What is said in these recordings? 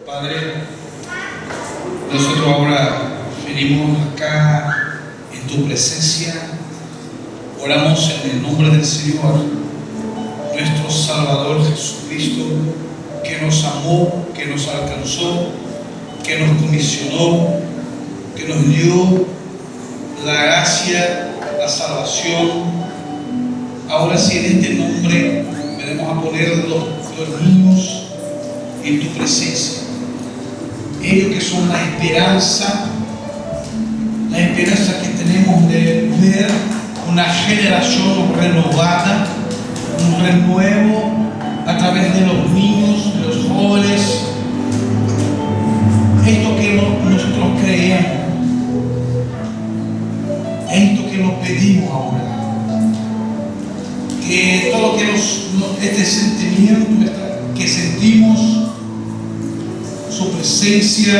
Padre, nosotros ahora venimos acá en tu presencia, oramos en el nombre del Señor, nuestro Salvador Jesucristo, que nos amó, que nos alcanzó, que nos comisionó, que nos dio la gracia, la salvación. Ahora sí, en este nombre venimos a poner los niños en tu presencia. Ellos que son la esperanza que tenemos de ver una generación renovada, un renuevo a través de los niños, de los jóvenes. Esto que nosotros creemos, esto que nos pedimos ahora, que todo lo que este sentimiento que sentimos, su presencia,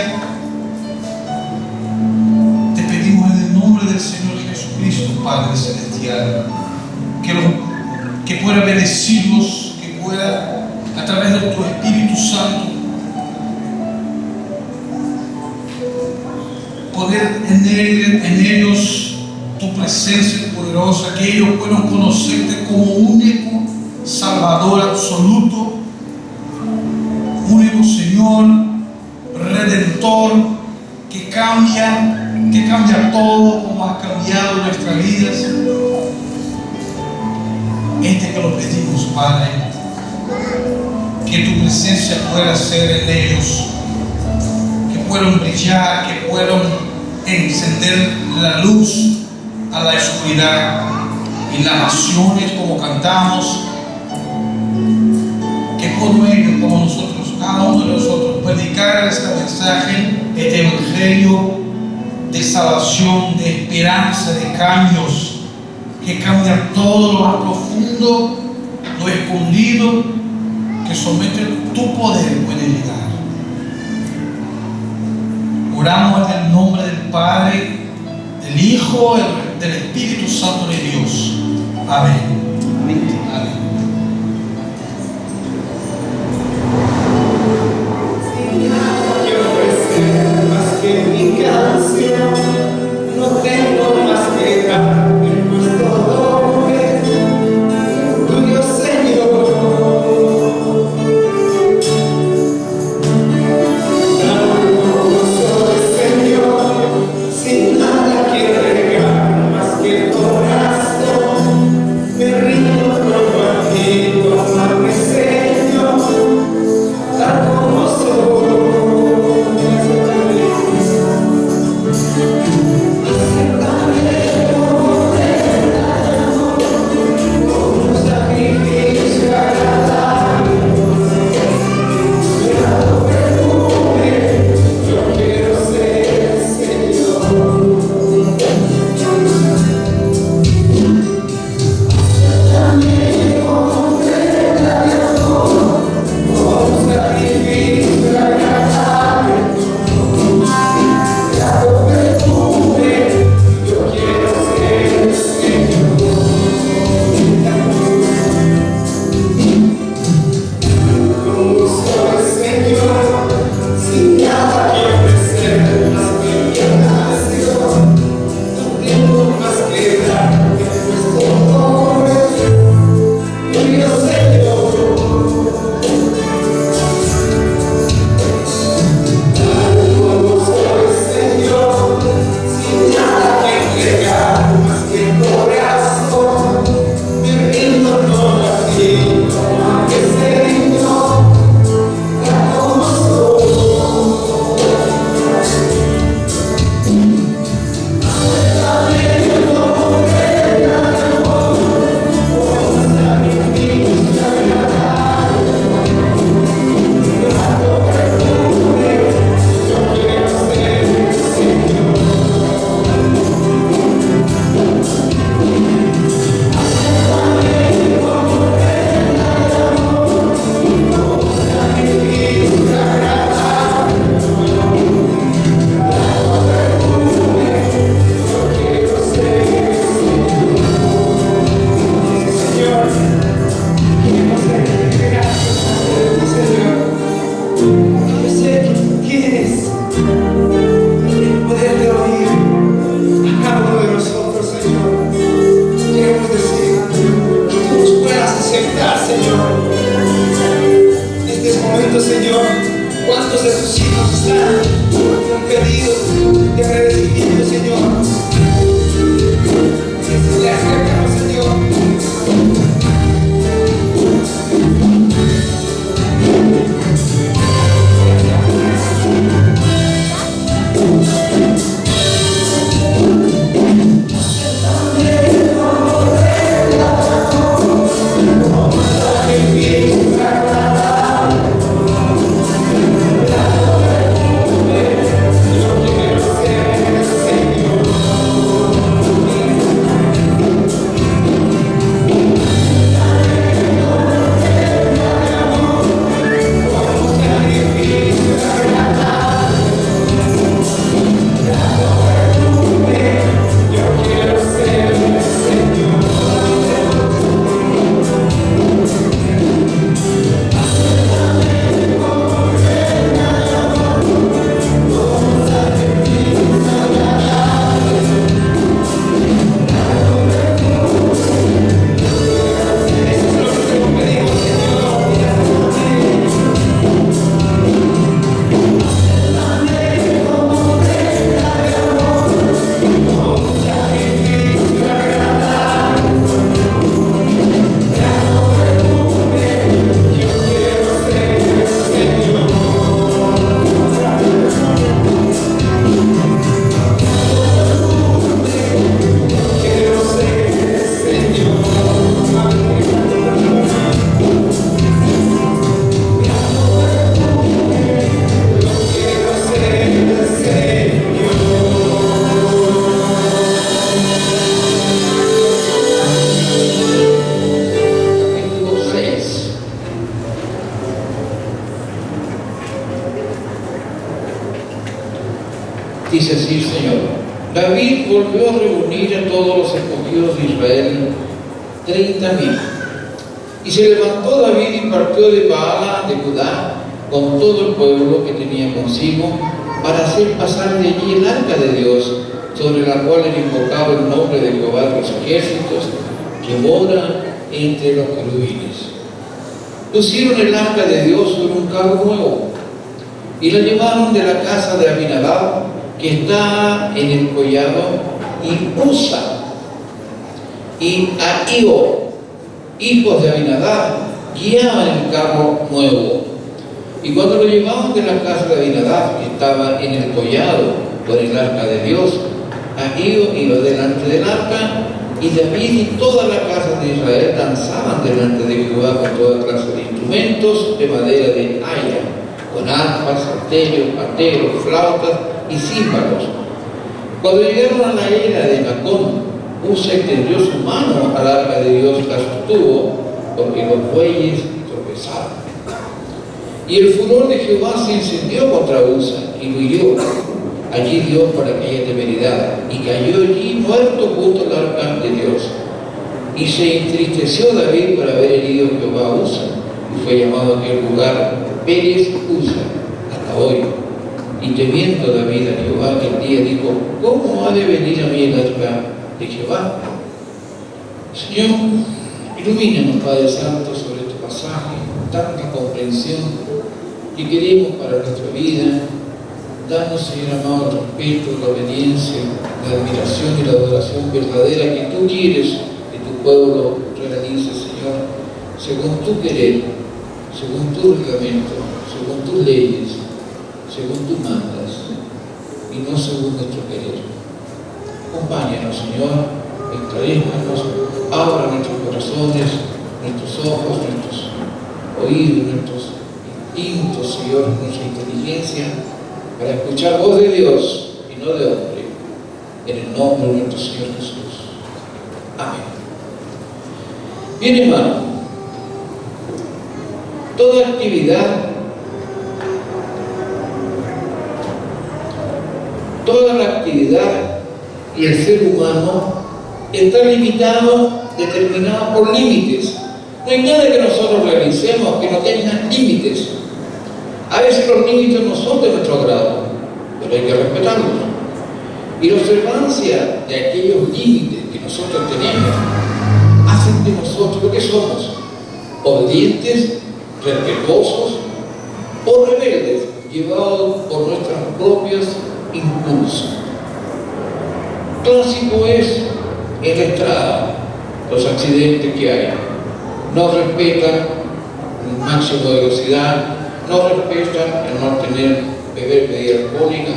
te pedimos en el nombre del Señor Jesucristo, Padre Celestial, que pueda bendecirlos, que pueda a través de tu Espíritu Santo poner en ellos tu presencia poderosa, que ellos puedan conocerte como único Salvador absoluto, único Señor, Redentor, que cambia todo como ha cambiado nuestras vidas. Que lo pedimos, Padre, que tu presencia pueda ser en ellos, que puedan brillar, que puedan encender la luz a la oscuridad, en las naciones como cantamos, que por ellos, como nosotros, cada uno de nosotros, predicar este mensaje, este evangelio de salvación, de esperanza, de cambios, que cambia todo lo más profundo, lo escondido, que solamente tu poder puede llegar. Oramos en el nombre del Padre, del Hijo, del Espíritu Santo de Dios. Amén. Amén. Amén. Mi canción, no tengo más que dar en nuestro nombre, tuyo Señor. Tan soy Señor, sin nada que entregar más que el corazón, me rindo todo a aceptar, Señor. En estos momentos, Señor, ¿cuántos de tus hijos están con pedidos de agradecimiento, Señor? Le acercamos, Señor. Dice así el Señor: David volvió a reunir a todos los escogidos de Israel, 30,000. Y se levantó David y partió de Baala de Judá con todo el pueblo que tenía consigo, para hacer pasar de allí el arca de Dios, sobre la cual era invocado el nombre de Jehová de los ejércitos, que mora entre los querubines. Pusieron el arca de Dios sobre un carro nuevo y la llevaron de la casa de Abinadab, que está en el collado, y Usa y Ahío, hijos de Abinadab, guiaban el carro nuevo. Y cuando lo llevaban de la casa de Abinadab, que estaba en el collado por el arca de Dios, Ahío iba delante del arca, y David y toda la casa de Israel danzaban delante de Jehová con toda clase de instrumentos de madera de haya, con arpas, salterios, panderos, flautas y címbalos. Cuando llegaron a la era de Nacón, Usa extendió su mano al arca de Dios, la sostuvo, porque los bueyes tropezaron. Y el furor de Jehová se encendió contra Usa y lo hirió allí Dios por aquella temeridad, y cayó allí muerto junto al arca de Dios. Y se entristeció David por haber herido Jehová a Usa, y fue llamado aquel lugar Pérez Usa hasta hoy. Y temiendo David a Jehová aquel día, dijo: ¿cómo ha de venir a mí el arca de Jehová? Señor, ilumínanos, Padre Santo, sobre este pasaje, tanta comprensión que queremos para nuestra vida. Danos, Señor amado, el respeto, la obediencia, la admiración y la adoración verdadera que tú quieres que tu pueblo realice, Señor, según tu querer, según tu reglamento, según tus leyes, según tú mandas, y no según nuestro querer. Acompáñanos, Señor, esclarézcanos, abra nuestros corazones, nuestros ojos, nuestros oídos, nuestros instintos, Señor, nuestra inteligencia, para escuchar voz de Dios y no de hombre, en el nombre de nuestro Señor Jesús. Amén. Bien, hermano, toda la actividad y el ser humano está limitado, determinado por límites. No hay nada que nosotros realicemos que no tenga límites. A veces los límites no son de nuestro agrado, pero hay que respetarlos. Y la observancia de aquellos límites que nosotros tenemos hacen de nosotros lo que somos, obedientes, respetuosos o rebeldes, llevados por nuestros propios impulsos. Clásico es en la estrada los accidentes que hay. No respetan el máximo de velocidad, no respetan el no beber bebida alcohólica,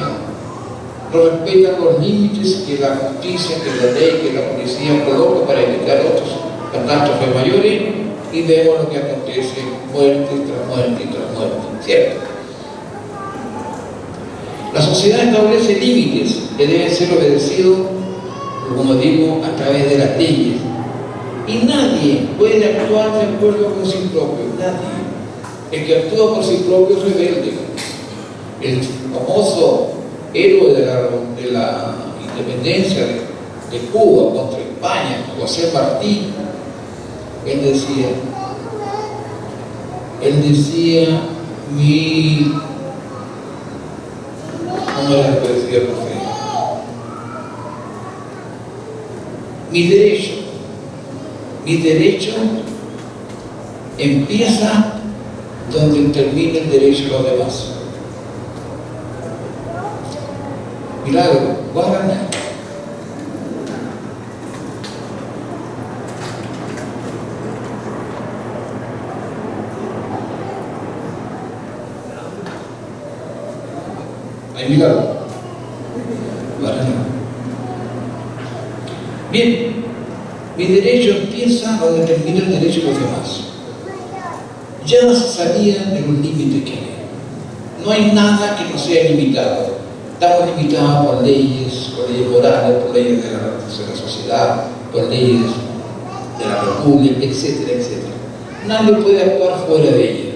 no respetan los límites que la justicia, que la ley, que la policía coloca para evitar otros catástrofes mayores, y vemos lo que acontece, muerte tras muerte tras muerte, ¿cierto? La sociedad establece límites que deben ser obedecidos, como digo, a través de las leyes, y nadie puede actuar de acuerdo con sí propio, nadie. El que actúa por sí propio es rebelde. El famoso héroe de la independencia de Cuba contra España, José Martí, él decía, ¿cómo era lo que decía el profeta? Mi derecho empieza donde termina el derecho de los demás. Milagro, Guaraná. ¿Hay milagro? Guaraná. Bien, mi derecho empieza donde termina el derecho de los demás. Ya se salía de los límites que hay. No hay nada que no sea limitado. Estamos limitados por leyes morales, por leyes de la sociedad, por leyes de la república, etcétera, etcétera. Nadie puede actuar fuera de ella.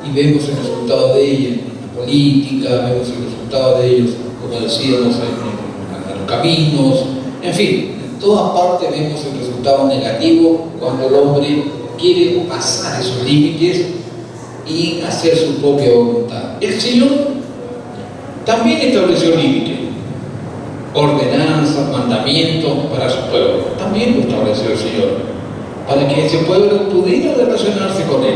Y vemos el resultado de ella en la política, vemos el resultado de ellos, como decíamos, en los caminos, en fin, en todas partes vemos el resultado negativo cuando el hombre quiere pasar esos límites y hacer su propia voluntad. El Señor también estableció límites, ordenanzas, mandamientos para su pueblo. También lo estableció el Señor, para que ese pueblo pudiera relacionarse con Él.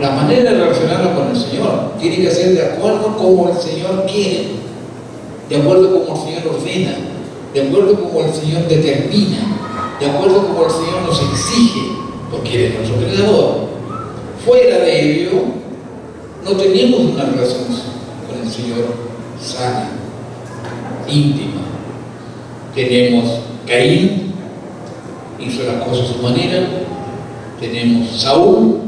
La manera de relacionarnos con el Señor tiene que ser de acuerdo como el Señor quiere, de acuerdo como el Señor ordena, de acuerdo como el Señor determina, de acuerdo como el Señor nos exige, porque Él es nuestro creador. Fuera de ello, no tenemos una relación con el Señor sana, íntima. Tenemos Caín, hizo las cosas a su manera. Tenemos Saúl,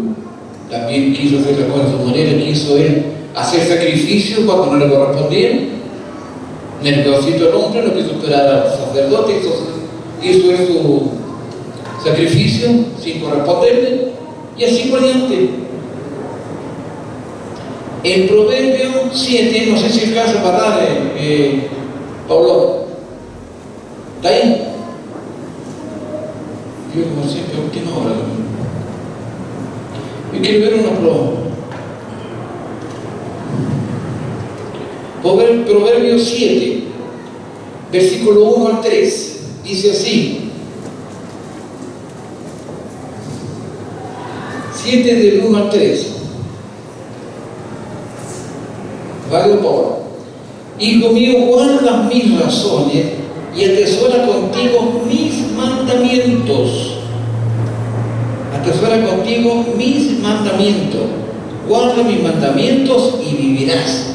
también quiso hacer las cosas a su manera, quiso él hacer sacrificios cuando no le correspondían. Nerviosito el hombre, no quiso esperar al sacerdote, hizo su sacrificio sin corresponderle, y así por diante. En Proverbio 7, no sé si alcanza para dar, Pablo, ¿está ahí? Yo como siempre, ¿por qué no ahora? Yo quiero ver una prueba. Proverbio 7, versículo 1 al 3, dice así: 7 del 1 al 3. Vale, Pablo. Hijo mío, guarda mis razones y atesora contigo mis mandamientos. Atesora contigo mis mandamientos. Guarda mis mandamientos y vivirás.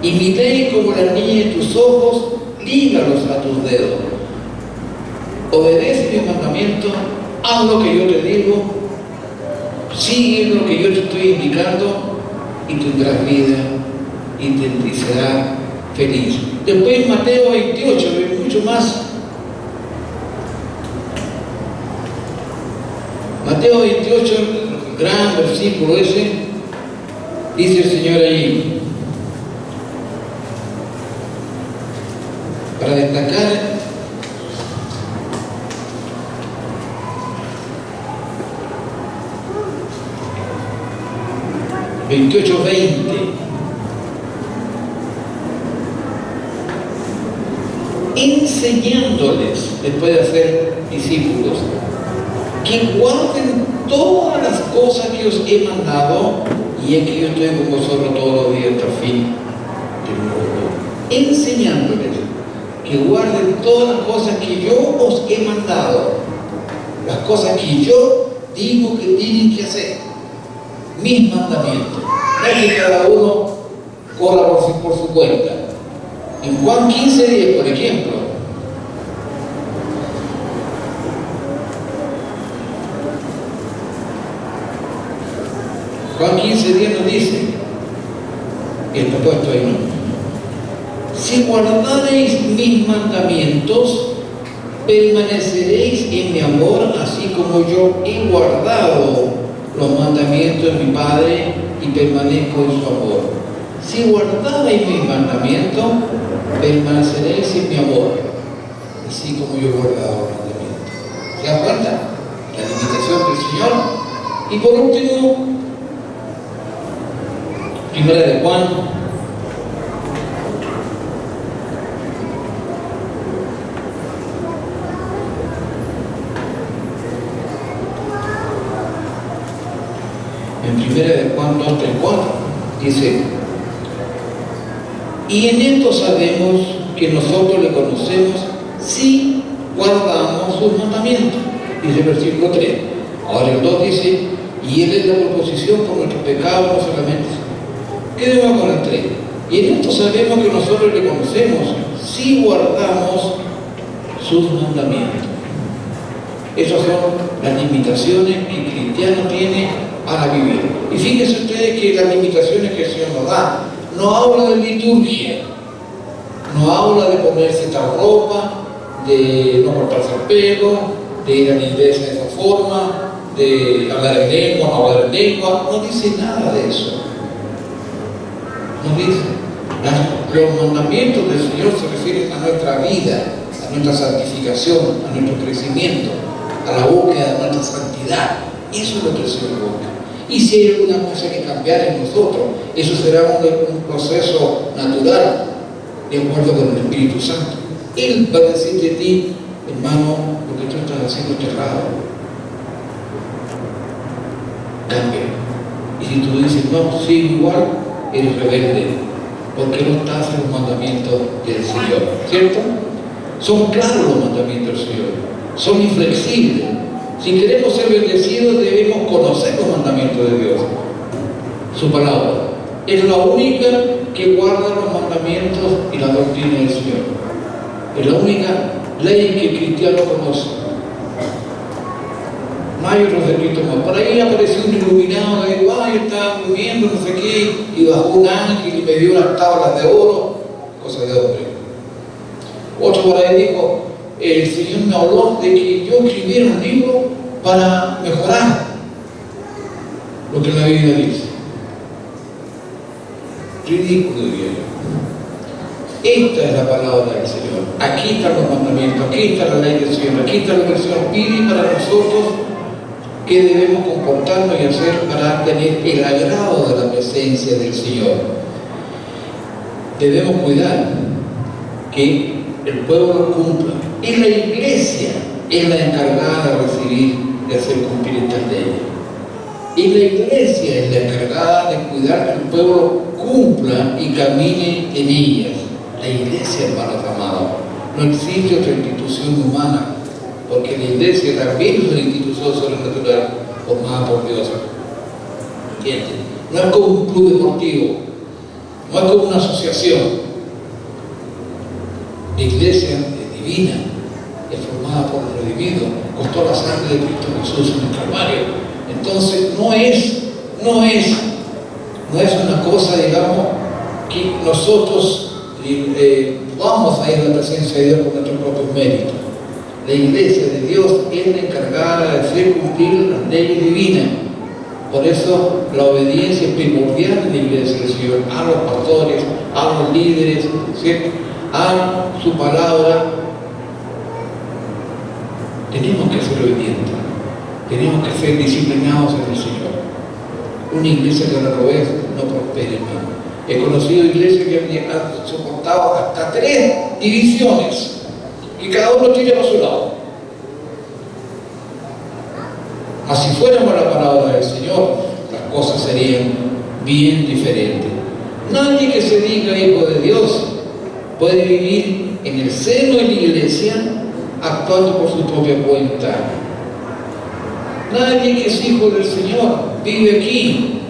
Y mi ley como la niña de tus ojos, lígalos a tus dedos. Obedece mis mandamientos, haz lo que yo te digo, sigue lo que yo te estoy indicando y tendrás vida y serás feliz. Después Mateo 28, mucho más. Mateo 28, gran versículo ese, dice el Señor allí, para destacar (28:20). Enseñándoles, después de hacer discípulos, que guarden todas las cosas que os he mandado, y es que yo estoy con vosotros todos los días hasta el fin del mundo, enseñándoles que guarden todas las cosas que yo os he mandado, las cosas que yo digo que tienen que hacer, mis mandamientos. No es que cada uno corra por su cuenta. En Juan 15:10, por ejemplo, Juan 15:10 nos dice, y está puesto ahí, ¿no? Si guardareis mis mandamientos, permaneceréis en mi amor, así como yo he guardado los mandamientos de mi Padre y permanezco en su amor. Si guardareis mis mandamientos, permaneceréis en mi amor, así como yo he guardado los mandamientos. ¿Se dan cuenta? La limitación del Señor. Y por último, Primera de Juan, en Primera de Juan 2:3-4 dice: y en esto sabemos que nosotros le conocemos si guardamos sus mandamientos. Dice el versículo 3. Ahora el 2 dice: y Él es la proposición por nuestros pecados, no solamente. Quedemos con el 3. Y en esto sabemos que nosotros le conocemos si guardamos sus mandamientos. Esas son las limitaciones que el cristiano tiene para vivir. Y fíjense ustedes que las limitaciones que el Señor nos da, no habla de liturgia, no habla de ponerse tal ropa, de no cortarse el pelo, de ir a la iglesia de esa forma, de hablar en lengua, no hablar en lengua, no dice nada de eso. No dice. Los mandamientos del Señor se refieren a nuestra vida, a nuestra santificación, a nuestro crecimiento, a la búsqueda de nuestra santidad. Eso es lo que el Señor busca. Y si hay alguna cosa que cambiar en nosotros, eso será un proceso natural, de acuerdo con el Espíritu Santo. Él va a decir de ti, hermano, lo que tú estás haciendo es errado. Cambia. Y si tú dices, no, sigue igual, eres rebelde, porque no estás en los mandamientos del Señor, ¿cierto? Son claros los mandamientos del Señor, son inflexibles. Si queremos ser bendecidos, debemos conocer los mandamientos de Dios. Su palabra es la única que guarda los mandamientos y la doctrina del Señor. Es la única ley que el cristiano conoce. No hay otros escritos más. Por ahí apareció un iluminado que dijo: yo estaba durmiendo, no sé qué, y bajó un ángel y me dio unas tablas de oro, cosa de hombre. Otro por ahí dijo: el Señor me habló de que yo escribiera un libro para mejorar lo que la Biblia dice. Ridículo, diría yo. Esta es la palabra del Señor. Aquí están los mandamientos, aquí está la ley del Señor, aquí está lo que el Señor pide para nosotros, que debemos comportarnos y hacer para tener el agrado de la presencia del Señor. Debemos cuidar que el pueblo cumpla. Y la iglesia es la encargada de recibir, de hacer cumplir estas leyes. Y la iglesia es la encargada de cuidar que el pueblo cumpla y camine en ellas. La iglesia, hermanos amados, no existe otra institución humana, porque la iglesia también es una institución sobrenatural formada por Dios. ¿Entienden? No es como un club deportivo, no es como una asociación. La iglesia es divina, es formada por los redimidos, costó la sangre de Cristo Jesús en el Calvario. Entonces no es una cosa, digamos, que nosotros vamos a ir a la presencia de Dios por nuestros propios méritos. La iglesia de Dios es la encargada de hacer cumplir las leyes divinas. Por eso la obediencia es primordial en la iglesia del Señor, a los pastores, a los líderes, ¿cierto?, a su palabra. Tenemos que ser obedientes, tenemos que ser disciplinados en el Señor. Una iglesia que no lo es, no prospera, hermano. He conocido iglesias que han soportado hasta 3 divisiones, y cada uno tira para su lado. Así fuéramos la palabra del Señor, las cosas serían bien diferentes. Nadie que se diga hijo de Dios puede vivir en el seno de la iglesia actuando por su propia cuenta. Nadie que es hijo del Señor vive aquí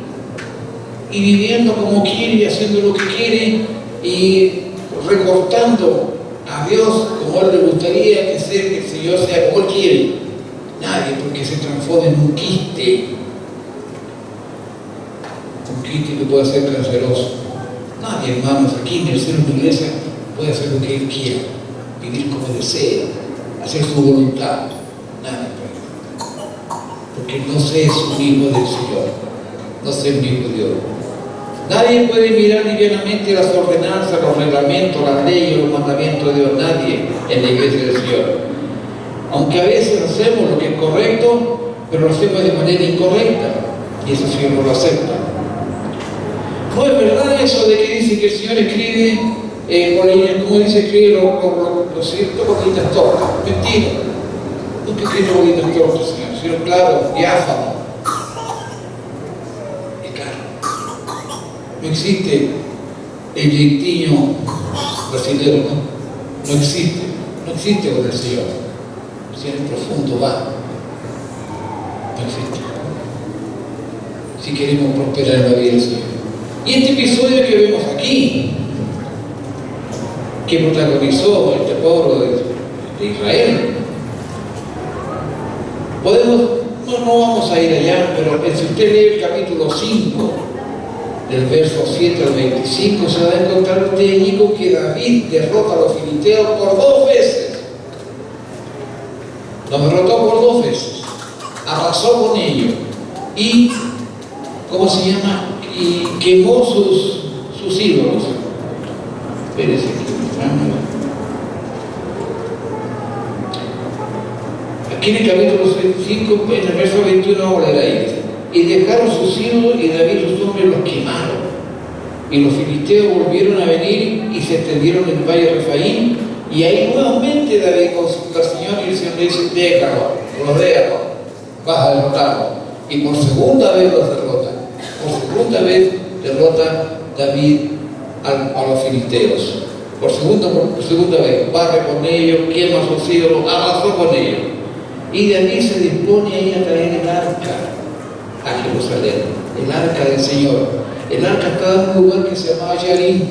y viviendo como quiere y haciendo lo que quiere y recortando a Dios como Él le gustaría que el Señor sea como Él quiere. Nadie, porque se transforma en un quiste que puede ser canceroso. Nadie, hermanos, aquí en el seno de la iglesia puede hacer lo que Él quiera, vivir como desea, hacer su voluntad. Nadie puede, porque no se es un hijo del Señor, no se es un hijo de Dios. Nadie puede mirar livianamente las ordenanzas, los reglamentos, las leyes, los mandamientos de Dios. Nadie en la iglesia del Señor. Aunque a veces hacemos lo que es correcto, pero lo hacemos de manera incorrecta, y eso el Señor no lo acepta. No es verdad eso de que dice que el Señor escribe, como dice, escribe los ciertos bolitas tortas. Mentira. Nunca escribe bolitas tortas, Señor, sino claro, diáfano. Y claro, no existe el jeitinho brasileño, no existe con el Señor. Si en el profundo va, no existe. Si queremos prosperar en la vida del Señor. Y este episodio que vemos aquí, que protagonizó este pueblo de Israel, no vamos a ir allá, pero si usted lee el capítulo 5, del verso 7 al 25, se va a encontrar usted allí con que David derrota a los filisteos por 2 veces. Los derrotó por 2 veces, arrasó con ellos y, ¿cómo se llama? Y quemó sus ídolos. Espérese, aquí en el capítulo 5, en el verso 21, vamos a leer ahí. Y dejaron sus ídolos y David y sus hombres los quemaron. Y los filisteos volvieron a venir y se extendieron en el valle de Refaín. Y ahí nuevamente David consulta al Señor y el Señor le dice: déjalo, rodéalo, vas a derrotarlo. Y por segunda vez los derrota. Por segunda vez derrota David a los filisteos. Por segunda vez, barre con ellos, quema sus ídolos, arrasó con ellos. Y David se dispone ahí a traer el arca a Jerusalén, el arca del Señor. El arca estaba en un lugar que se llamaba Yarín.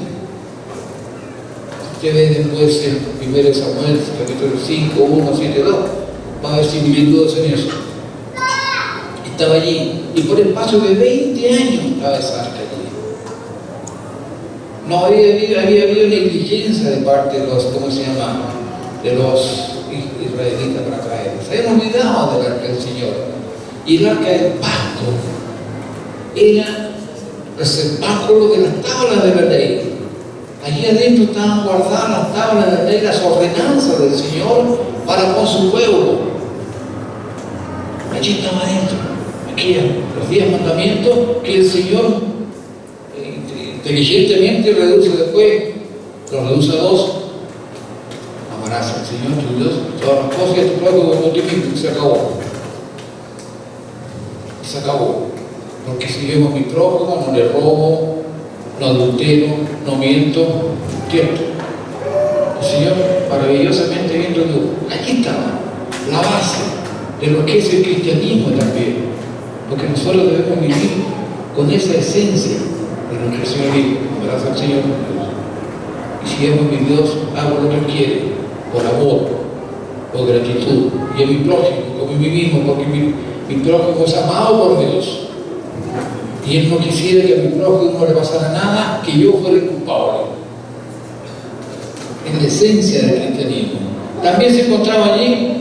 Usted ve después en 1 Samuel, capítulo 5, 1, 7, 2, va a haber similitudes en eso. Estaba allí, y por el paso de 20 años estaba esa arca allí. No había habido negligencia de parte de los, ¿cómo se llama?, de los israelitas para traerla. Se habían olvidado del arca del Señor. Y el arca del pacto era el receptáculo de las tablas de la ley. Allí adentro estaban guardadas las tablas de la ley, las ordenanzas del Señor para con su pueblo. Allí estaba adentro. Aquí los 10 mandamientos que el Señor inteligentemente reduce después, los reduce a 2. Amarás al Señor tu Dios, todas las cosas y a tu prójimo como tú mismo. Y se acabó. Y se acabó. Porque si yo a mi prójimo, no le robo, no adultero, no miento, ¿cierto? El Señor maravillosamente viendo tú. Allí estaba la base de lo que es el cristianismo también. Porque nosotros debemos vivir con esa esencia de lo que el Señor dijo: amarás al Señor tu Dios. Y si amo a mi Dios, hago lo que Él quiere, por amor, por gratitud. Y a mi prójimo, como a mí mismo, porque mi prójimo es amado por Dios. Y Él no quisiera que a mi prójimo no le pasara nada, que yo fuera el culpable. En la esencia del cristianismo. También se encontraba allí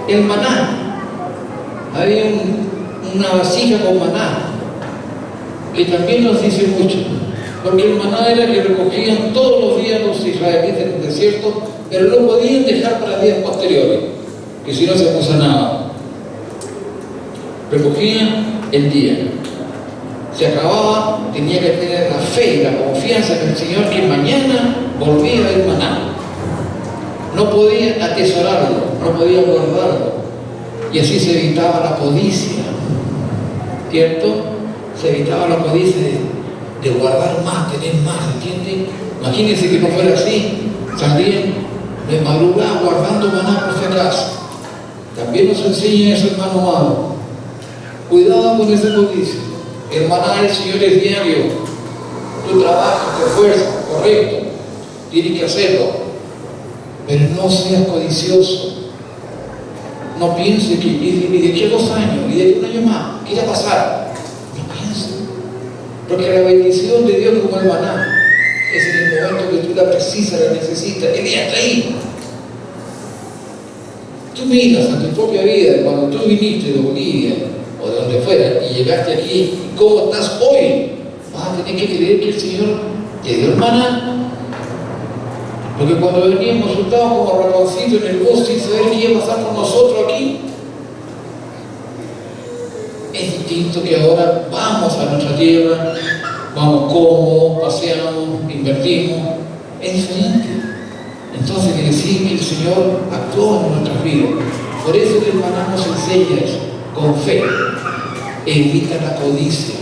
el maná. Había una vasija con maná, que también nos dice mucho, porque el maná era que recogían todos los días los israelitas en el desierto, pero no podían dejar para días posteriores, que si no se gusanaba. Recogían el día, se acababa, tenía que tener la fe y la confianza en el Señor que mañana volvía el maná. No podía atesorarlo, no podía guardarlo, Y así se evitaba la codicia, ¿cierto? Se evitaba la codicia de guardar más, tener más, ¿entienden? Imagínense que no fuera así, salían de madrugada guardando maná por si acaso. También nos enseña eso, hermano amado. Cuidado con esa codicia. El maná del Señor es diario. Tu trabajo, tu esfuerzo, correcto, tienes que hacerlo. Pero no seas codicioso. No piense que y de aquí a 2 años, y de aquí a 1 año más, ¿qué irá a pasar? No piense. Porque la bendición de Dios como el maná es en el momento que tú la precisas, la necesitas. Él ya está ahí. Tú miras a tu propia vida, cuando tú viniste de Bolivia o de donde fuera y llegaste aquí, ¿cómo estás hoy? Vas a tener que creer que el Señor te dio el maná. Porque cuando veníamos soltados como ratoncitos en el bosque sin saber qué iba a pasar con nosotros aquí, es distinto que ahora vamos a nuestra tierra, vamos cómodos, paseamos, invertimos, es diferente. Entonces quiere decir que el Señor actuó en nuestras vidas. Por eso que el maná nos enseña eso, con fe, evita la codicia.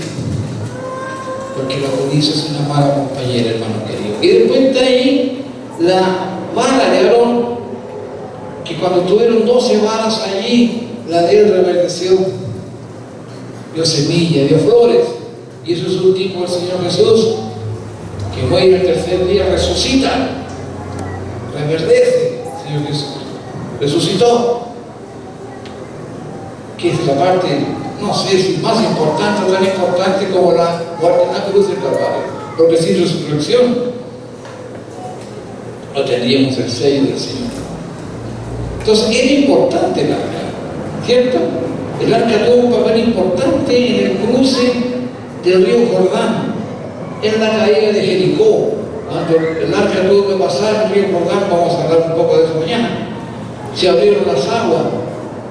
Porque la codicia es una mala compañera, hermano querido. Y después está ahí la vara de Aarón, que cuando tuvieron 12 varas allí, la de él reverdeció, dio semilla, dio flores. Y eso es un tipo del Señor Jesús, que muere el 3er día, resucita, reverdece, Señor Jesús, resucitó. Que es la parte, no sé si más importante o tan importante como la muerte en la cruz del Calvario, porque sin resurrección no tendríamos el sello del Señor. Entonces era importante el arca, ¿cierto? El arca tuvo un papel importante en el cruce del río Jordán, en la caída de Jericó. Cuando el arca tuvo que pasar el río Jordán, vamos a hablar un poco de eso mañana, se abrieron las aguas.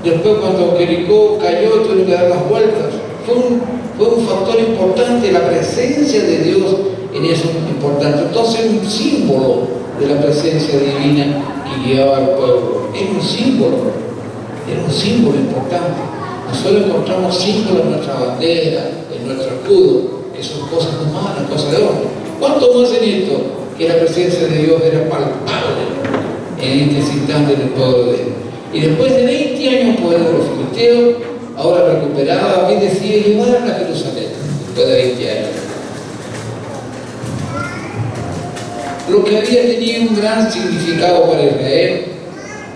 Después cuando Jericó cayó, tuvieron que dar las vueltas. Fue un factor importante, la presencia de Dios en eso es importante. Entonces es un símbolo de la presencia divina que guiaba al pueblo. Es un símbolo importante. Nosotros encontramos símbolos en nuestra bandera, en nuestro escudo, que son cosas humanas, cosas de hombre. ¿Cuánto más en esto? Que la presencia de Dios era palpable en este instante en el pueblo de él. Y después de 20 años poder de los filisteos, ahora recuperada, David decide llevarla a Jerusalén, después de 20 años. Lo que había tenido un gran significado para Israel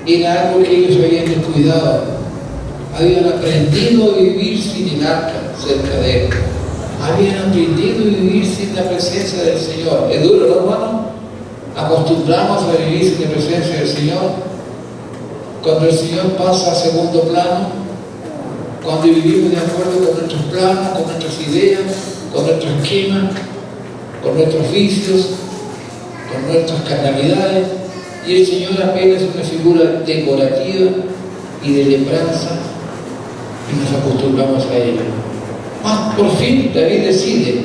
era algo que ellos habían descuidado. Habían aprendido a vivir sin el arca cerca de él. Habían aprendido a vivir sin la presencia del Señor. Es duro, ¿no, hermano? Acostumbramos a vivir sin la presencia del Señor. Cuando el Señor pasa a segundo plano, cuando vivimos de acuerdo con nuestros planos, con nuestras ideas, con nuestro esquema, con nuestros vicios, con nuestras carnalidades, y el Señor apenas es una figura decorativa y de lembranza, y nos acostumbramos a ella. Mas por fin David decide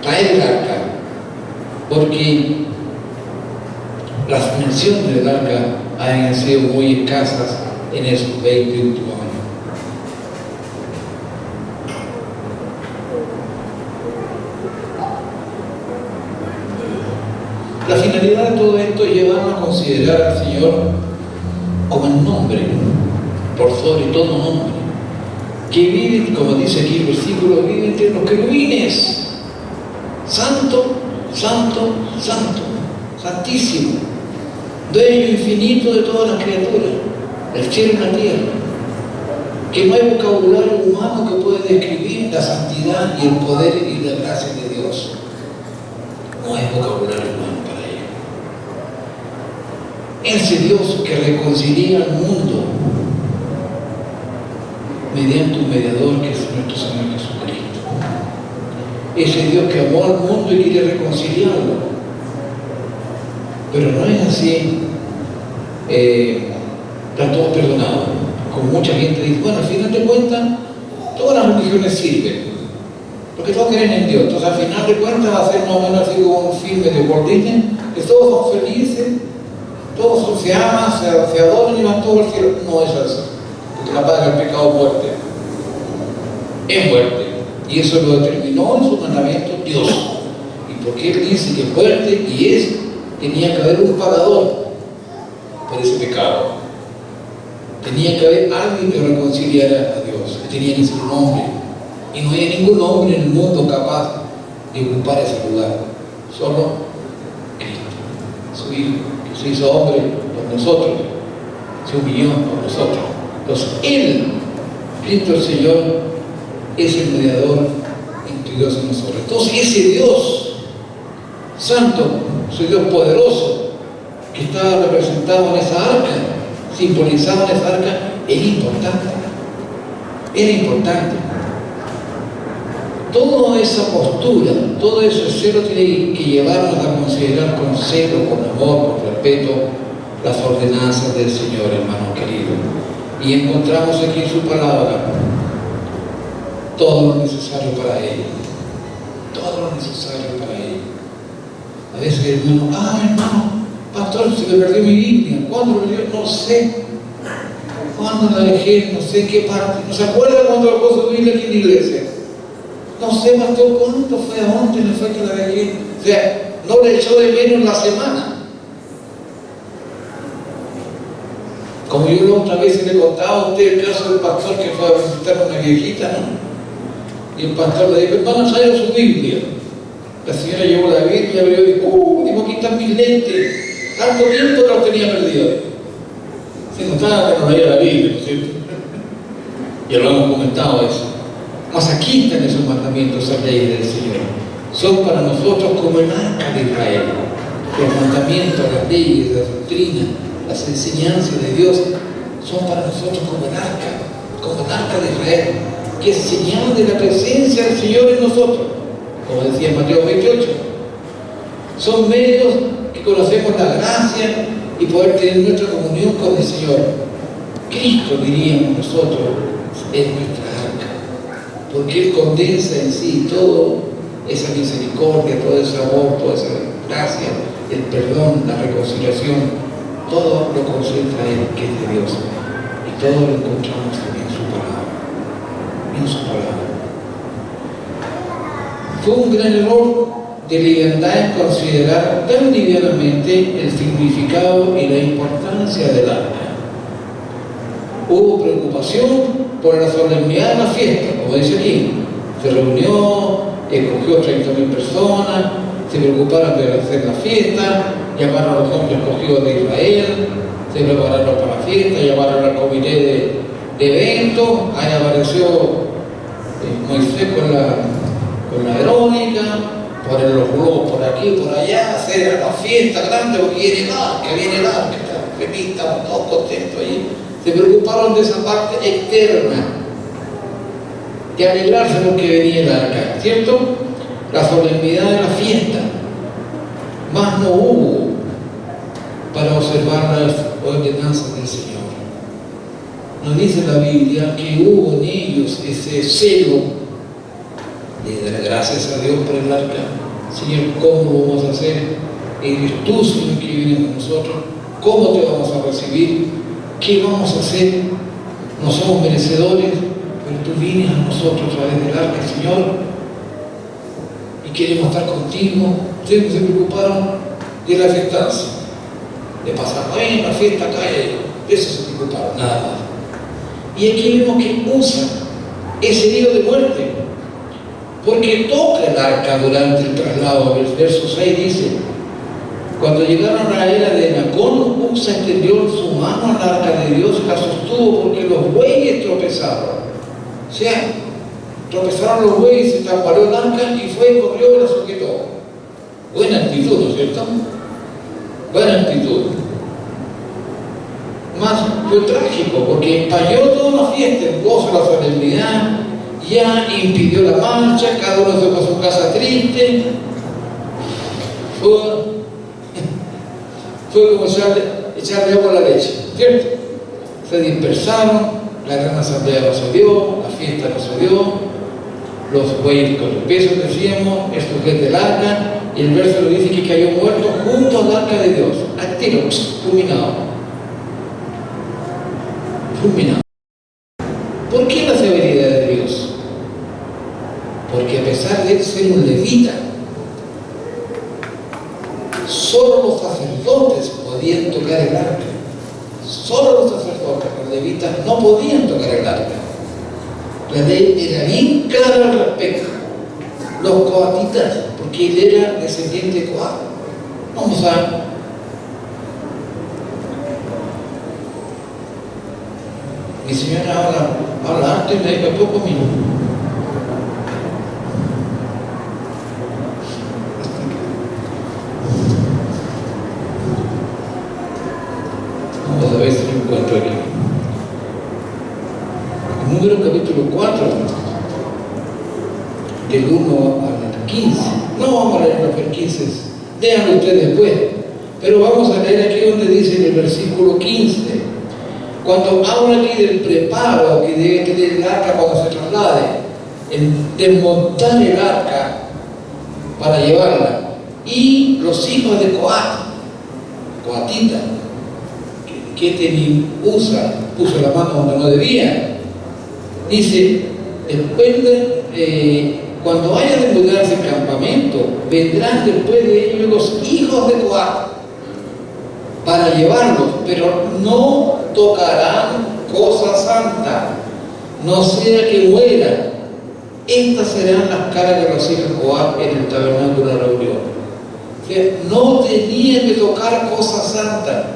traer el arca, porque las menciones del arca han sido muy escasas en esos 20 últimos años. La finalidad de todo esto es llevarnos a considerar al Señor como el nombre, por sobre todo nombre, que vive, como dice aquí el versículo, vive entre los querubines. Santo, santo, santo, santísimo, dueño infinito de todas las criaturas, del cielo y la tierra, que no hay vocabulario humano que pueda describir la santidad y el poder y la gracia de Dios. No hay vocabulario humano para ello. Ese Dios que reconcilia al mundo mediante un mediador que es nuestro Señor Jesucristo. Ese Dios que amó al mundo y quiere reconciliarlo. Pero no es así, están todos perdonados. Como mucha gente dice, bueno, al final de cuentas, todas las religiones sirven, porque todos creen en Dios. Entonces, al final de cuentas, va a ser más o menos así como un filme de Walt Disney, que todos son felices, todos se aman, se adoran y van todos al cielo. No es así, porque La paga del pecado es muerte. Es muerte. Y eso lo determinó en su mandamiento Dios. Y porque Él dice que es muerte y es, tenía que haber un pagador por ese pecado. Tenía que haber alguien que reconciliara a Dios. Tenía que ser un hombre. Y no hay ningún hombre en el mundo capaz de ocupar ese lugar. Solo Cristo, su Hijo, que se hizo hombre por nosotros, se humilló por nosotros. Entonces, Él, Cristo el Señor, es el mediador entre Dios y nosotros. Entonces, ese Dios santo, ese Dios poderoso, que estaba representado en esa arca, simbolizado en esa arca, era importante. Era importante. Toda esa postura, todo ese celo tiene que llevarnos a considerar con celo, con amor, con respeto, las ordenanzas del Señor, hermano querido. Y encontramos aquí en su palabra todo lo necesario para ello. Todo lo necesario para ello. A veces el hermano, pastor, se me perdió mi Biblia. ¿Cuándo lo perdió? No sé. ¿Cuándo la dejé? No sé qué parte. ¿No se acuerda cuando la puso su Biblia aquí en la iglesia? No sé, pastor, ¿cuánto fue? ¿A dónde le fue que la dejé? O sea, no le echó de menos la semana. Como yo la otra vez le contaba a usted el caso del pastor que fue a visitar a una viejita, ¿no? Y el pastor le dijo, hermano, traiga su Biblia. La señora llevó la Biblia y yo digo, digo, aquí están mis lentes. Tanto tiempo que los tenía perdidos. Se notaba que no leía la Biblia, ¿no es cierto? Ya lo hemos comentado eso. Mas aquí están esos mandamientos, esas leyes del Señor. Son para nosotros como el arca de Israel. Los mandamientos, las leyes, la doctrina, las enseñanzas de Dios son para nosotros como el arca de Israel, que es señal de la presencia del Señor en nosotros, como decía en Mateo 28. Son medios que conocemos la gracia y poder tener nuestra comunión con el Señor. Cristo, diríamos nosotros, es nuestra arca, porque Él condensa en sí toda esa misericordia, todo ese amor, toda esa gracia, el perdón, la reconciliación. Todo lo concentra Él, que es de Dios, y todo lo encontramos también en su palabra. En su palabra. Fue un gran error de liviandad en considerar tan livianamente el significado y la importancia del arca. Hubo preocupación por la solemnidad de la fiesta, como dice aquí. Se reunió, escogió 30.000 personas, se preocuparon de hacer la fiesta, llamaron a los hombres escogidos de Israel, se prepararon para la fiesta, llamaron al comité de eventos, ahí apareció Moisés con la Verónica, poner los globos por aquí, por allá, hacer la fiesta grande, porque viene el arca, estaban todos contentos allí. Se preocuparon de esa parte externa, de alegrarse porque venía el arca, ¿cierto? La solemnidad de la fiesta, más no hubo para observar las ordenanzas del Señor. Nos dice la Biblia que hubo en ellos ese celo de dar gracias a Dios por el arca. Señor, ¿cómo lo vamos a hacer? Eres tú, Señor, que vienes con nosotros. ¿Cómo te vamos a recibir? ¿Qué vamos a hacer? No somos merecedores, pero tú vienes a nosotros a través del arca, Señor. Y queremos estar contigo. Ustedes se preocuparon de la fiestancia, de pasar la fiesta acá, de eso se preocuparon, nada más. Y aquí vemos que usa ese día de muerte, porque toca el arca durante el traslado. El verso 6 dice, cuando llegaron a la era de Nacón, Usa extendió su mano al arca de Dios y la sostuvo porque los bueyes tropezaron. O sea, tropezaron los bueyes, se tambaleó el arca y fue, corrió y la sujetó. Buena actitud, ¿no es cierto? Buena actitud. Más fue trágico porque empañó toda la fiesta, el gozo, la solemnidad, ya impidió la marcha, cada uno se fue a su casa triste. Fue como echarle agua a la leche, ¿cierto? Se dispersaron, la gran asamblea no se dio, la fiesta no se dio, los bueyes con el peso decíamos, el sujeto del arca, y el verso lo dice que cayó muerto junto al arca de Dios, al tiro, fulminado. pesar de él ser un levita, solo los sacerdotes podían tocar el arca. Solo los sacerdotes, los levitas, no podían tocar el arca. La ley era bien clara al respecto. Los coatitas, porque él era descendiente de Coat. Vamos a... Mi señora habla harto y me dijo pocos minutos. Vamos a ver si lo encuentro aquí. El número capítulo 4, del 1 al 15. No vamos a leer los 15, léanlo ustedes después. Pero vamos a leer aquí donde dice en el versículo 15. Cuando habla aquí del preparo que debe tener el arca cuando se traslade, el desmontar el arca para llevarla, y los hijos de Coatita, que puso la mano donde no debía, dice, después cuando haya de mudarse el campamento, vendrán después de ellos los hijos de Coat para llevarlos, pero no tocarán cosa santa, no sea que muera. Estas serán las caras de los hijos de Coat en el tabernáculo de la reunión. O sea, no tenían que tocar cosa santa,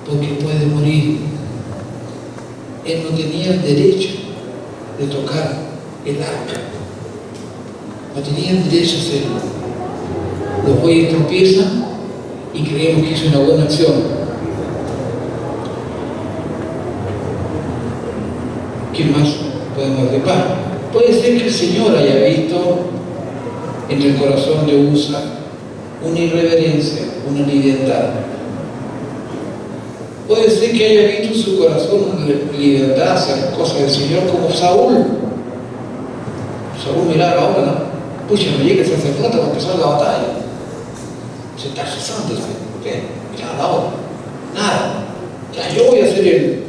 porque puede morir. Él no tenía el derecho de tocar el arca, no tenía el derecho a hacerlo. Los bueyes tropiezan y creemos que hizo una buena acción. ¿Qué más podemos decir? Puede ser que el Señor haya visto en el corazón de Usa una irreverencia, una liviandad. Puede ser que haya visto en su corazón una liviandad hacia las cosas del Señor, como Saúl. Saúl miraba ahora, ¿no? Pucha, me llega el sacerdote para empezar la batalla. Se está cesando, miraba la hora. Nada. Ya, yo voy a hacer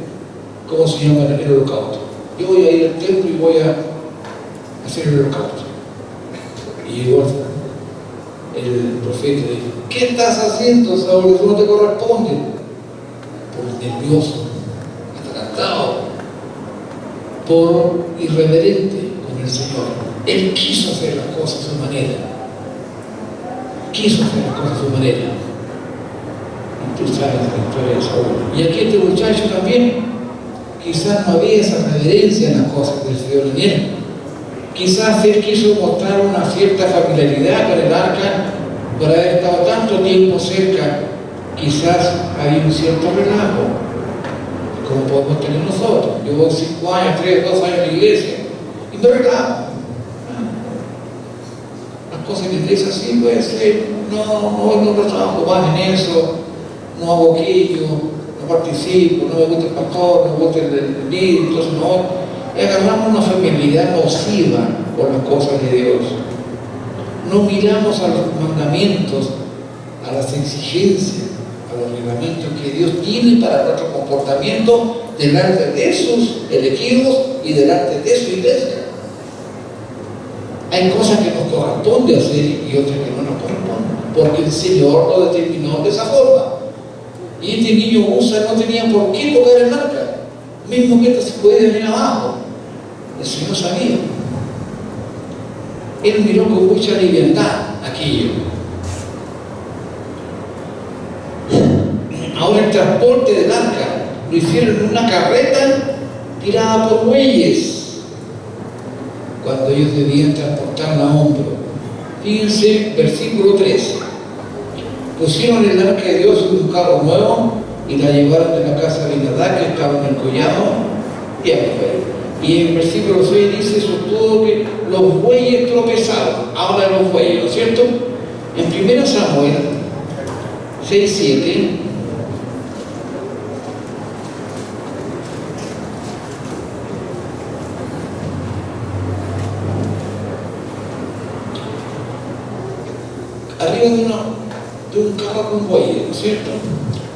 ¿cómo se llama el holocausto? Yo voy a ir al templo y voy a hacer el holocausto. Y llegó el profeta y dijo, ¿qué estás haciendo, Saúl? Eso no te corresponde. Por nervioso, atracado, por irreverente con el Señor. Él quiso hacer las cosas a su manera. Quiso hacer las cosas a su manera. Y tú sabes la historia de Saúl. Y aquí este muchacho también, quizás no había esa reverencia en las cosas del Señor en él. Quizás él quiso mostrar una cierta familiaridad con el arca por haber estado tanto tiempo cerca. Quizás había un cierto relajo, como podemos tener nosotros. Yo voy 5 años, 3, 2 años en la iglesia y me relajo. Las cosas en la iglesia sí puede ser, no trabajo más en eso, no hago aquello, no participo, no me gusta el pastor, no me gusta el líder, entonces no. Agarramos una familiaridad nociva por las cosas de Dios. No miramos a los mandamientos, a las exigencias, a los reglamentos que Dios tiene para nuestro comportamiento delante de sus elegidos y delante de su iglesia. Hay cosas que nos corresponde hacer y otras que no nos corresponden, porque el Señor lo determinó de esa forma. Y este niño Usa no tenía por qué tocar el arca, mismo que esto se puede venir abajo. El Señor sabía. Él miró con mucha liviandad aquello. Ahora el transporte del arca lo hicieron en una carreta tirada por bueyes, cuando ellos debían transportarla a hombro. Fíjense, versículo 13. Pusieron el arca de Dios en un carro nuevo y la llevaron de la casa de Abinadab, que estaba en el collado, y a fue. Y en el versículo 6 dice, sostuvo que los bueyes tropezaron. Habla de los bueyes, ¿no es cierto? En 1 Samuel 6:7 arriba de un carro con bueyes, ¿no es cierto?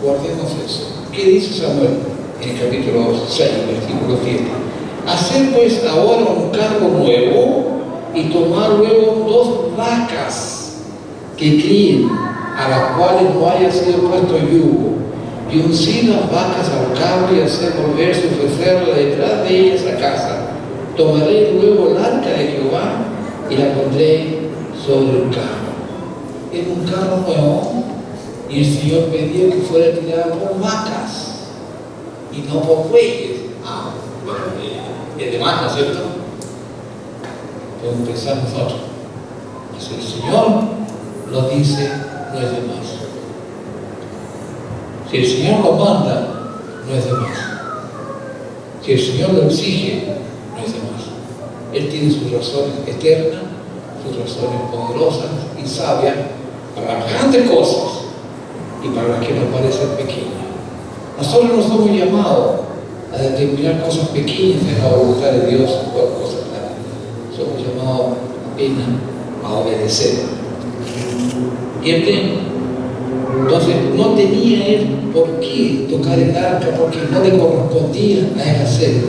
Guardemos eso. ¿Qué dice Samuel en el capítulo 6, versículo 7? Hacer pues ahora un carro nuevo y tomar luego 2 vacas que críen, a las cuales no haya sido puesto yugo, y uncir las vacas al cabo y hacer volver su becerro detrás de ellas a casa. Tomaré luego el arca de Jehová y la pondré sobre un carro. Era un carro nuevo y el Señor pedía que fuera tirado por vacas y no por bueyes. Bueno, es de más, ¿no es cierto? Podemos pensar nosotros. Si el Señor lo dice, no es de más. Si el Señor lo manda, no es de más. Si el Señor lo exige, no es de más. Él tiene sus razones eternas, sus razones poderosas y sabias para las grandes cosas y para las que nos parecen pequeñas. Nosotros no somos llamados a determinar cosas pequeñas en la voluntad de Dios o cosas grandes. Somos llamados apenas a obedecer. ¿Entienden? Entonces no tenía él por qué tocar el arca porque no le correspondía a él hacerlo.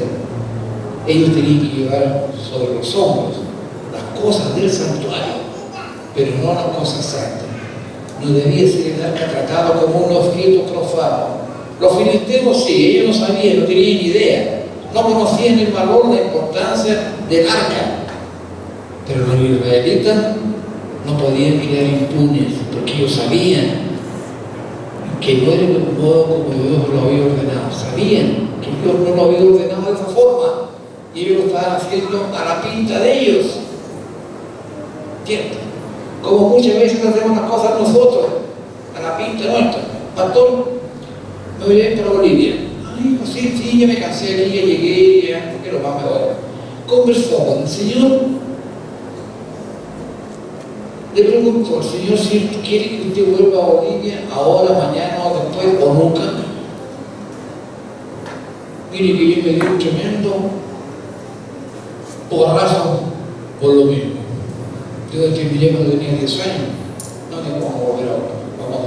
Ellos tenían que llevar sobre los hombros las cosas del santuario, pero no las cosas santas. No debía ser el arca tratado como un objeto profano. Los filisteos sí, ellos no sabían, no tenían idea, no conocían el valor, la importancia del arca. Pero los israelitas no podían quedar impunes porque ellos sabían que no era el modo como Dios lo había ordenado. Sabían que Dios no lo había ordenado de esa forma y ellos lo estaban haciendo a la pinta de ellos. ¿Cierto? Como muchas veces hacemos las cosas nosotros, a la pinta nuestra. Pastor, me voy a ir para Bolivia. Ay, pues sí, ya me cansé aquí, ya llegué, ya, ¿por qué lo más mejor? Conversó con el Señor. Le preguntó al Señor si quiere que usted vuelva a Bolivia, ahora, mañana o después, o nunca. Mire que yo me di un tremendo porrazo por lo mismo. Yo desde que miré cuando tenía 10 años, no que vamos a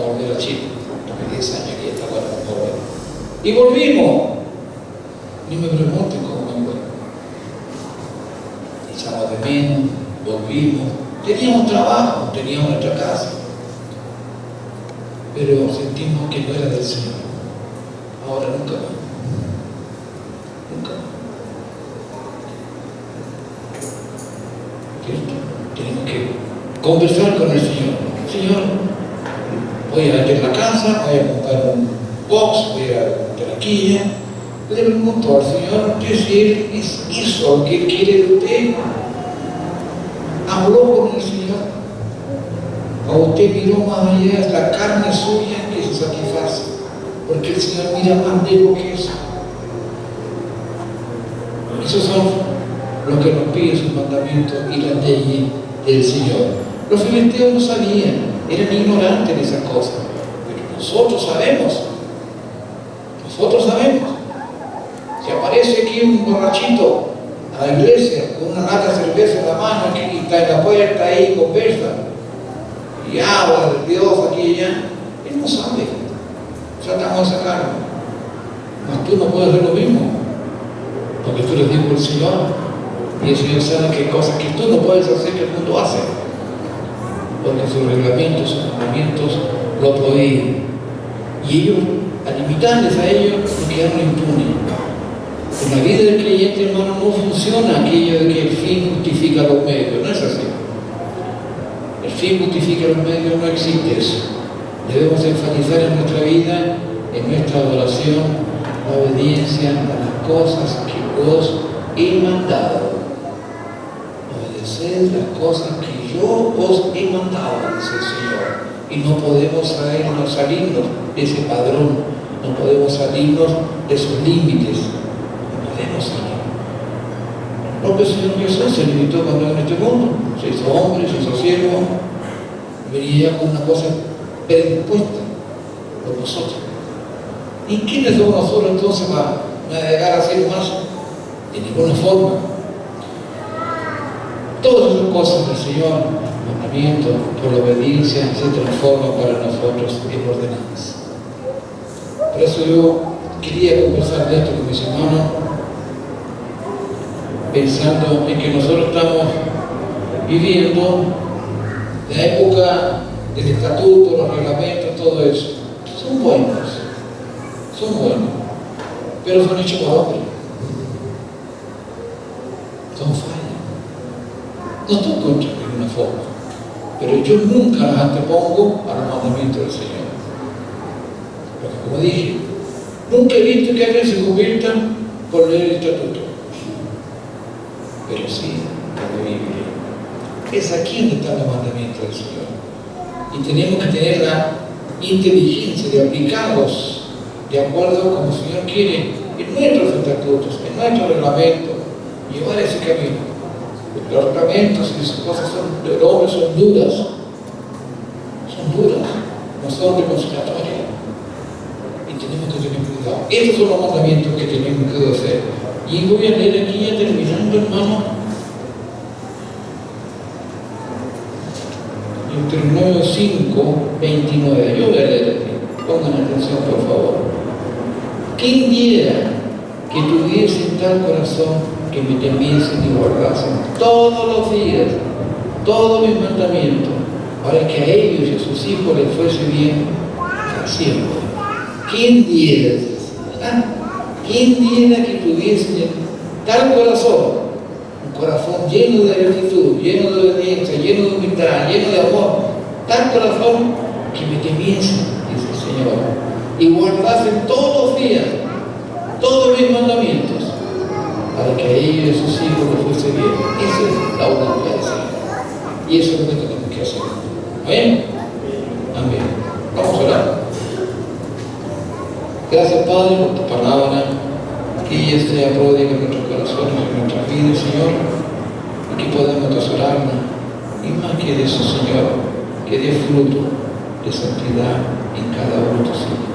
volver a Chile, porque 10 años aquí está bueno, vamos a volver. Y volvimos. Ni me pregunten cómo me vuelvo. Echamos de menos, volvimos. Teníamos trabajo, teníamos nuestra casa, pero sentimos que no era del Señor. Ahora nunca más. Nunca más. ¿Cierto? Tenemos que conversar con el Señor. Señor, voy a vender la casa, voy a comprar un box, voy a vender aquí. Le pregunto al Señor si Él hizo lo que Él quiere de usted. Habló con el Señor. A usted miró más allá de la carne suya que se satisface, porque el Señor mira más lejos que eso. Esos son los que nos piden sus mandamientos y las leyes del Señor. Los filisteos no sabían, eran ignorantes de esas cosas, pero nosotros sabemos. Nosotros sabemos. Si aparece aquí un borrachito a la iglesia con una lata de cerveza en la mano y está en la puerta ahí y conversa y habla de Dios aquí y allá, él no sabe. Tratamos de sacarlo. Mas tú no puedes hacer lo mismo, porque tú le dices al Señor y el Señor sabe que hay cosas que tú no puedes hacer que el mundo hace, porque sus reglamentos, sus mandamientos lo prohíben. Y ellos, al limitarles a ellos, no quedaron impunes. En la vida del creyente, hermano, no funciona aquello de que el fin justifica los medios, no es así. El fin justifica los medios, no existe eso. Debemos enfatizar en nuestra vida, en nuestra adoración, la obediencia a las cosas que Dios he mandado. Obedeced las cosas que yo os he mandado, dice el Señor. Y no podemos salirnos de ese padrón, no podemos salirnos de sus límites. Lo que el Señor Jesús se limitó cuando en este mundo, se hizo hombre, se hizo siervo, venía con una cosa predispuesta por nosotros. ¿Y quiénes somos nosotros entonces para llegar a ser más? De ninguna forma. Todas esas cosas del Señor, el mandamiento, por la obediencia, se transforman para nosotros en ordenanzas. Por eso yo quería conversar de esto con mis hermanos, pensando en que nosotros estamos viviendo la época del estatuto, los reglamentos, todo eso. Son buenos, pero son hechos por hombre. Son fallas. No estoy contra de ninguna forma, pero yo nunca las antepongo a los mandamientos del Señor. Porque como dije, nunca he visto que alguien se convierta por leer el estatuto, pero sí por la Biblia. Es aquí donde están los mandamientos del Señor. Y tenemos que tener la inteligencia de aplicarlos de acuerdo como el Señor quiere en nuestros estatutos, en nuestro reglamento, llevar ese camino. Los reglamentos y esas cosas del hombre son duras, no son reconciliatorias. Y tenemos que tener cuidado. Estos son los mandamientos que tenemos que hacer. Y voy a leer aquí, ya terminando, hermano, Deuteronomio 5, 29. Yo voy a leer aquí. Pongan atención, por favor. ¿Quién diera que tuviesen tal corazón que me temiesen y guardasen todos los días todos mis mandamientos, para que a ellos y a sus hijos les fuese bien para siempre? ¿Quién diera? ¿Quién diera que tuviesen tal corazón? Un corazón lleno de gratitud, lleno de obediencia, lleno de humildad, lleno de amor, tal corazón que me temiesen, dice el Señor, y guardasen todos los días todos mis mandamientos, para que a ellos y a sus hijos les fuese bien. Esa es la voluntad del Señor, y eso es lo que tenemos que hacer. ¿Amén? Amén. Vamos a orar. Gracias, Padre, por tu palabra, que ella esté pródiga en nuestros corazones, en nuestras vidas, Señor, y que podamos atesorarla, y más que de eso, Señor, que dé fruto de santidad en cada uno de tus hijos.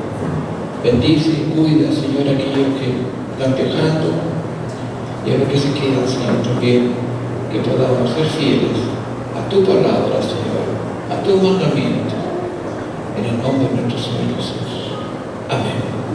Bendice y cuida, Señor, a aquellos que están viajando y a los que se quedan, Señor, también, que podamos ser fieles a tu palabra, Señor, a tu mandamiento, en el nombre de nuestro Señor Jesús. Amén.